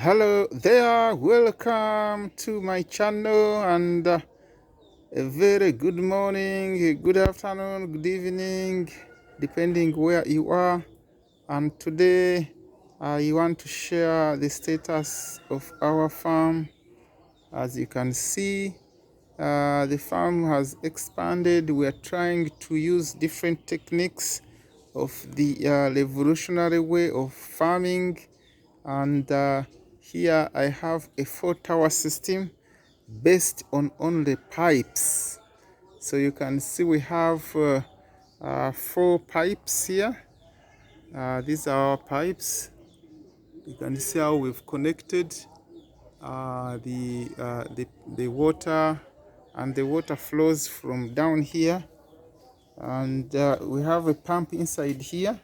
Hello there, welcome to my channel, and a very good morning, good afternoon, good evening, depending where you are. And today I want to share the status of our farm. As you can see, the farm has expanded. We are trying to use different techniques of the revolutionary way of farming, and here I have a 4-tower system based on only pipes. So you can see we have 4 pipes here. These are our pipes. You can see how we've connected the water, and the water flows from down here, and we have a pump inside here.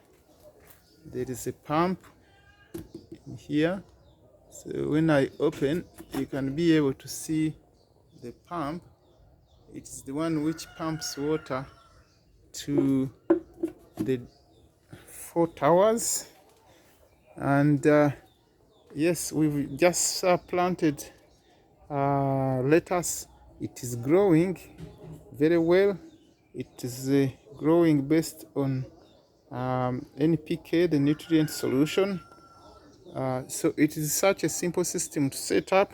There is a pump here. So when I open, you can be able to see the pump. It is the one which pumps water to the 4 towers. And yes, we've just planted lettuce. It is growing very well. It is growing based on NPK, the nutrient solution. So it is such a simple system to set up.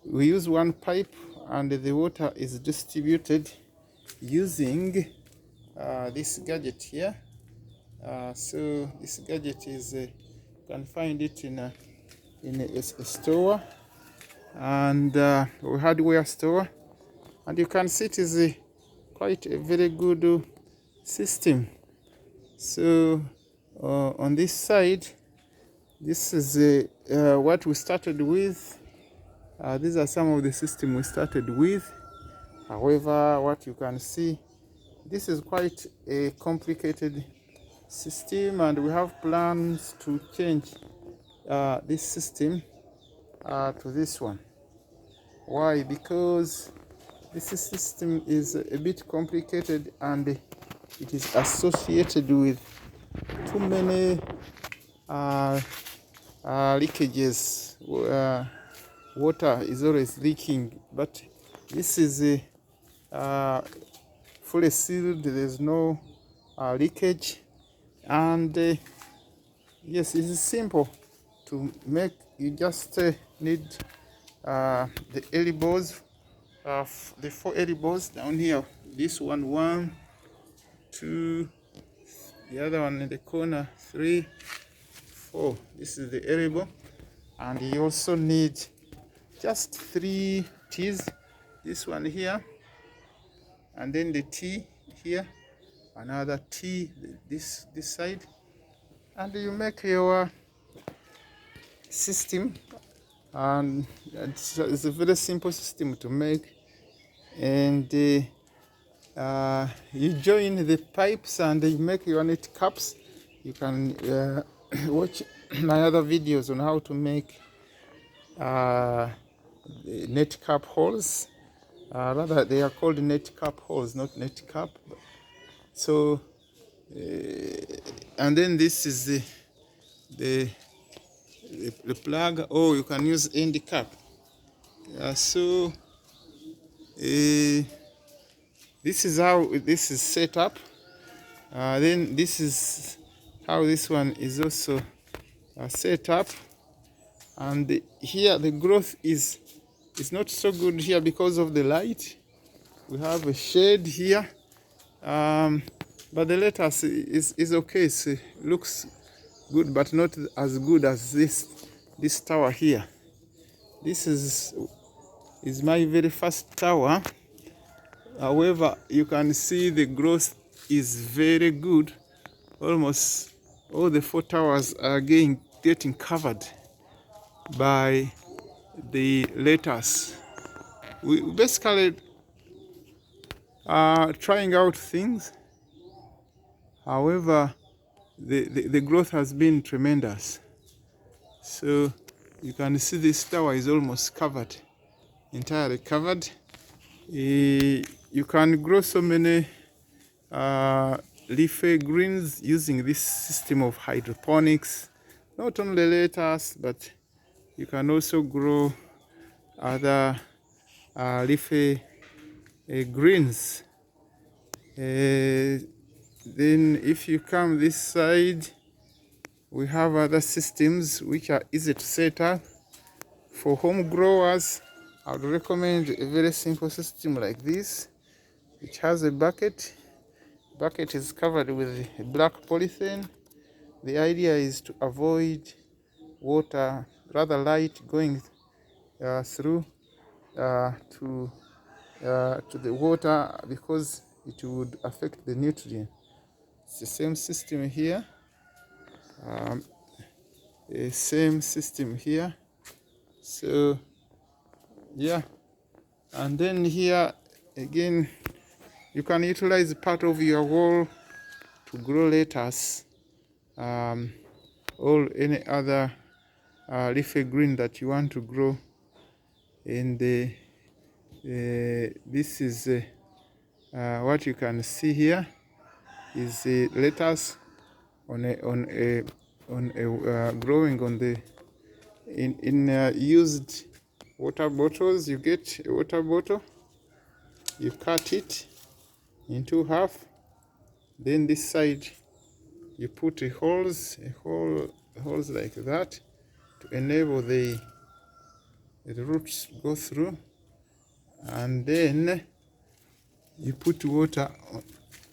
We use one pipe, and the water is distributed using this gadget here. So this gadget is you can find it in a store, and a hardware store, and you can see it is quite a very good system. So on this side, this is what we started with. These are some of the system we started with. However, what you can see, this is quite a complicated system, and we have plans to change this system to this one. Why? Because this system is a bit complicated, and it is associated with too many leakages. Water is always leaking, but this is fully sealed. There's no leakage, and yes, it is simple to make. You just need the elbows, the 4 elbows down here. This one, 2, the other one in the corner, 3, 4. This is the elbow, and you also need just 3 T's. This one here, and then the T here, another T this side, and you make your system. And it's a very simple system to make, and you join the pipes and you make your net caps. You can watch my other videos on how to make net cap holes. Rather, they are called net cap holes, not net cap. So and then this is the plug, or you can use end cap. So this is how this is set up. Then this is how this one is also set up. And here the growth is not so good here because of the light. We have a shade here, but the lettuce is okay. It looks good, but not as good as this tower here. This is my very first tower. However, you can see the growth is very good. Almost all the 4 towers are getting covered by the lettuce. We basically are trying out things. However, the growth has been tremendous. So you can see this tower is almost covered, entirely covered. You can grow so many leafy greens using this system of hydroponics. not only lettuce, but you can also grow other leafy greens. Then if you come this side, we have other systems which are easy to set up. For home growers, I would recommend a very simple system like this, which has a bucket. Bucket is covered with black polythene. The idea is to avoid water, rather light, going through to the water, because it would affect the nutrient. It's the same system here. Same system here. So yeah, and then here again, you can utilize part of your wall to grow lettuce, or any other leafy green that you want to grow. And this is what you can see here is lettuce growing on the in used water bottles. You get a water bottle, you cut it into half, then this side you put holes like that to enable the roots go through, and then you put water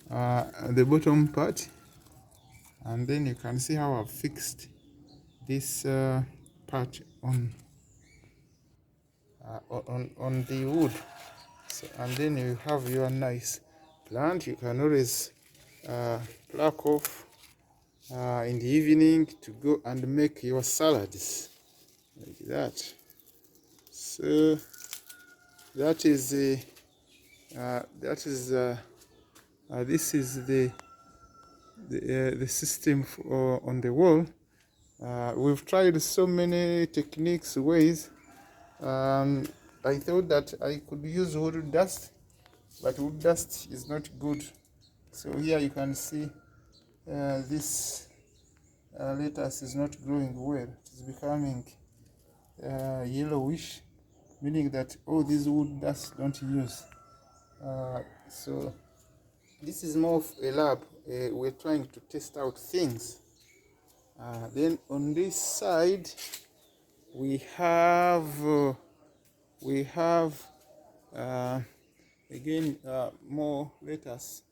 at the bottom part, and then you can see how I've fixed this part on the wood. So, and then you have your nice plant. You can always pluck off in the evening to go and make your salads like that. So that is this is the system on the wall. We've tried so many techniques, ways. I thought that I could use wood dust, but wood dust is not good. So here you can see this lettuce is not growing well. It is becoming yellowish, meaning that all these wood dust don't use. So this is more of a lab. We're trying to test out things. Then on this side we have again more lettuce.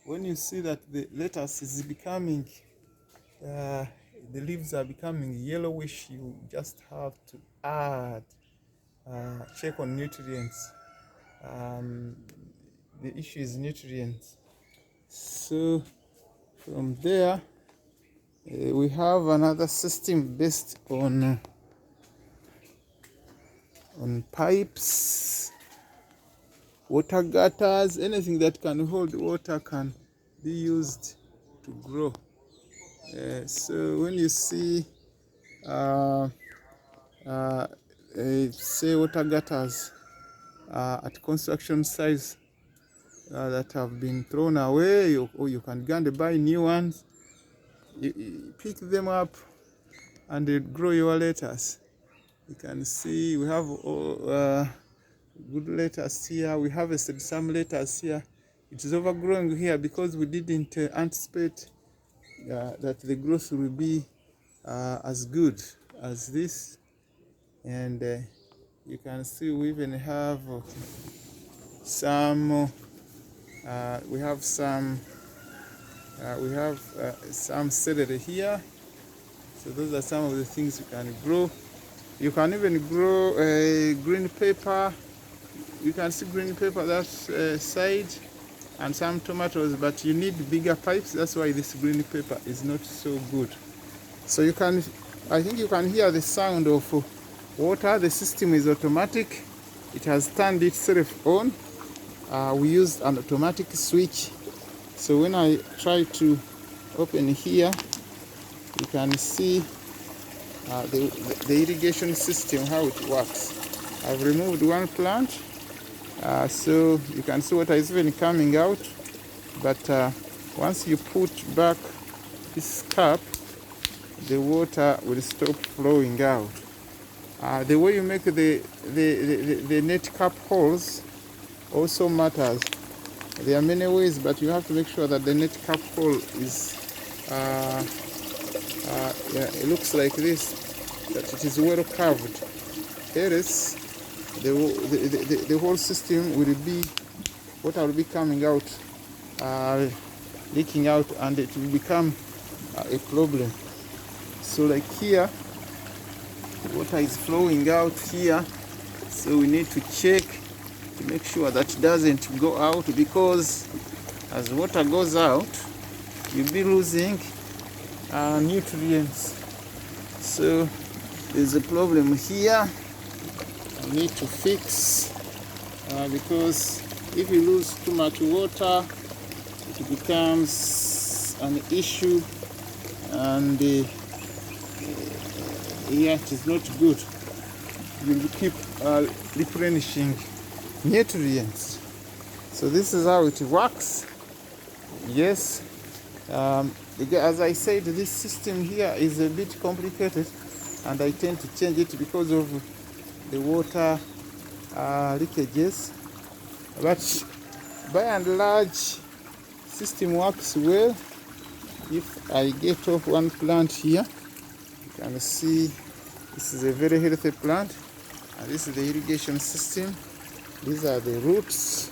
When you see that the lettuce is becoming the leaves are becoming yellowish, you just have to add check on nutrients. The issue is nutrients. So from there we have another system based on pipes, water gutters. Anything that can hold water can be used to grow. So when you see say water gutters at construction sites that have been thrown away, or you can go and buy new ones, you pick them up and you grow your lettuce. You can see we have good lettuce here. We harvested some lettuce here. It is overgrowing here because we didn't anticipate that the growth will be as good as this. And you can see we even have some some celery here. So those are some of the things you can grow. You can even grow green pepper. You can see green pepper that side, and some tomatoes, but you need bigger pipes. That's why this green pepper is not so good. So you can, I think you can hear the sound of water. The system is automatic. It has turned itself on. We used an automatic switch. So when I try to open here, you can see the irrigation system, how it works. I've removed one plant, so you can see water is even coming out. But once you put back this cap, the water will stop flowing out. The way you make the net cap holes also matters. There are many ways, but you have to make sure that the net cap hole is yeah, it looks like this, that it is well carved. Else the whole system will be, water will be coming out, leaking out, and it will become a problem. So like here, water is flowing out here, so we need to check to make sure that it doesn't go out, because as water goes out, you'll be losing nutrients. So there's a problem here I need to fix, because if you lose too much water, it becomes an issue, and yeah, it is not good. You will keep replenishing nutrients. So this is how it works. Yes, as I said, this system here is a bit complicated, and I tend to change it because of the water leakages, but by and large system works well. If I get off one plant here, you can see this is a very healthy plant, and this is the irrigation system. These are the roots,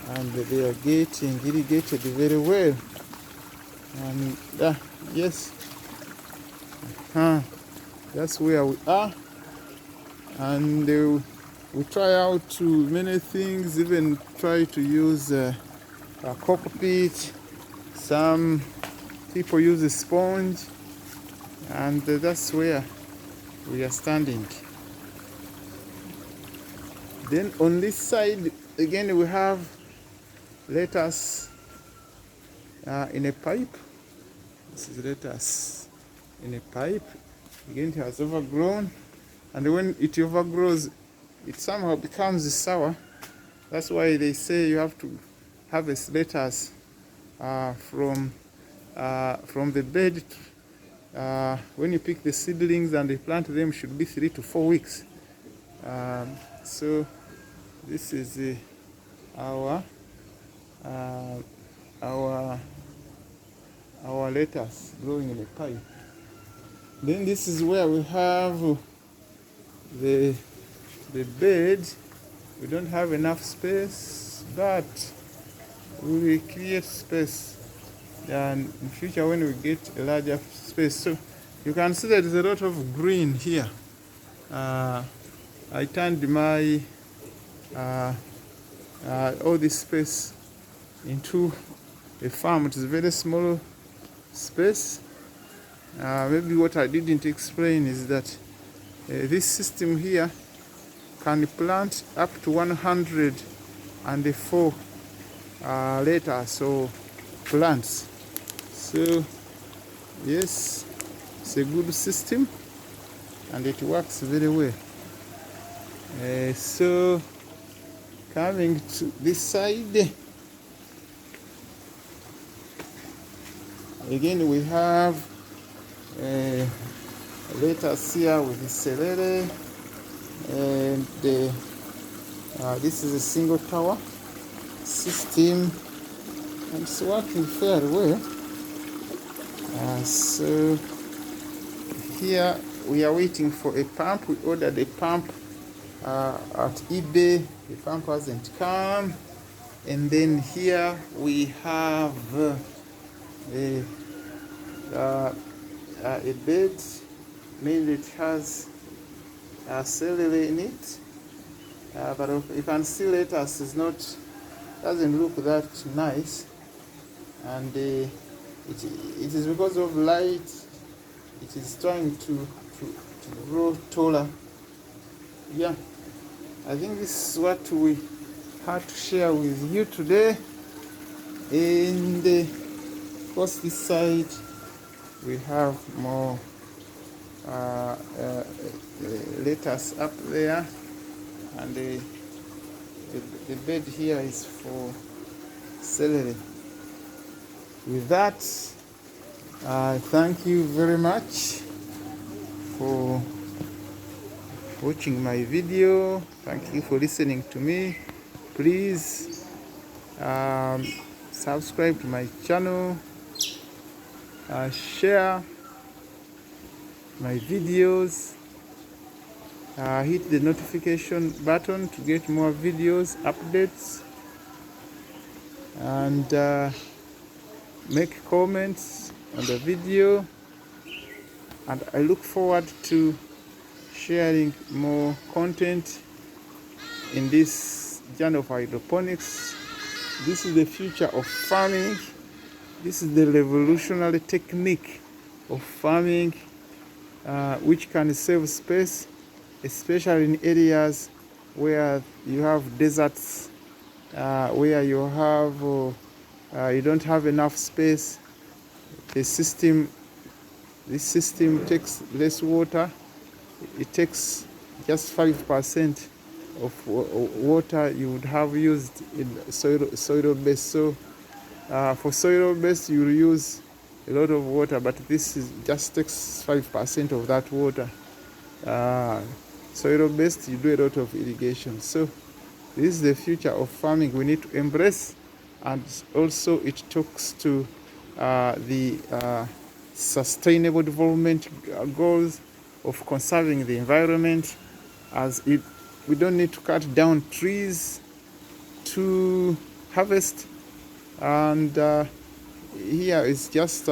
and they are getting irrigated very well. And yes, that's where we are. And we try out many things, even try to use a cockpit. Some people use a sponge, and that's where we are standing. Then on this side again, we have lettuce in a pipe. This is lettuce in a pipe. Again, it has overgrown, and when it overgrows, it somehow becomes sour. That's why they say you have to harvest lettuce from the bed. When you pick the seedlings and they plant them, should be 3 to 4 weeks. So this is our lettuce growing in a pipe. Then this is where we have the bed. We don't have enough space, but we will create space, and in future when we get a larger space. So you can see that there's a lot of green here. I turned my all this space into a farm. It is a very small space. Maybe what I didn't explain is that this system here can plant up to 104 lettuce or plants. So yes, it's a good system, and it works very well. So coming to this side, again we have lettuce here with the celery, and this is a single tower system, and it's working fairly well. So here we are waiting for a pump. We ordered a pump at eBay. The pump hasn't come. And then here we have a bed. Mainly it has celery in it, but you can see lettuce doesn't look that nice, and it is because of light. It is trying to grow taller. Yeah, I think this is what we had to share with you today. And of course, this side we have more lettuce up there, and the bed here is for celery. With that, Thank you very much for watching my video. Thank you for listening to me. Please subscribe to my channel, share my videos, hit the notification button to get more videos, updates, and make comments on the video. And I look forward to sharing more content in this journey of hydroponics. This is the future of farming. This is the revolutionary technique of farming, which can save space, especially in areas where you have deserts, where you don't have enough space. This system takes less water. It takes just 5% of water you would have used in soil base. So for soil base you will use a lot of water, but this just takes 5% of that water. Soil based, you do a lot of irrigation. So this is the future of farming we need to embrace, and also it talks to the sustainable development goals of conserving the environment, as we don't need to cut down trees to harvest. And here is just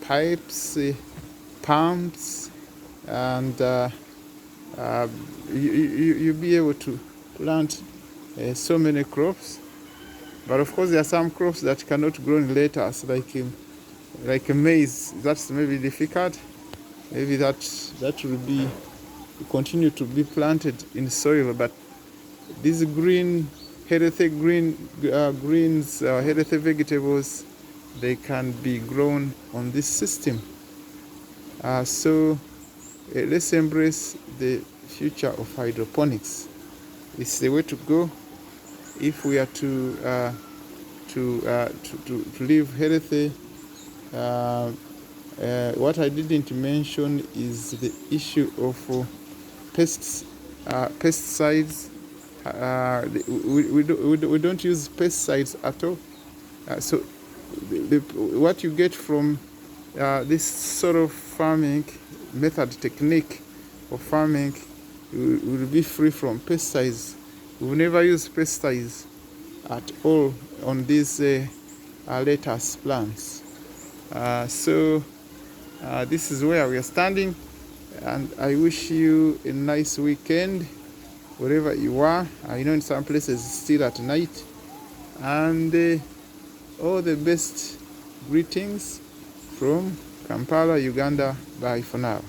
pipes, pumps, and you'll be able to plant so many crops. But of course there are some crops that cannot grow in lettuce, like maize. That's maybe difficult. Maybe that will be continue to be planted in soil. But these healthy greens, healthy vegetables, they can be grown on this system. So let's embrace the future of hydroponics. It's the way to go if we are to live healthy. What I didn't mention is the issue of pesticides. We don't use pesticides at all. So what you get from this sort of farming method, technique of farming, will be free from pesticides. We never use pesticides at all on these lettuce plants. So this is where we are standing, and I wish you a nice weekend wherever you are. I know in some places it's still at night, and all the best greetings from Kampala, Uganda. Bye for now.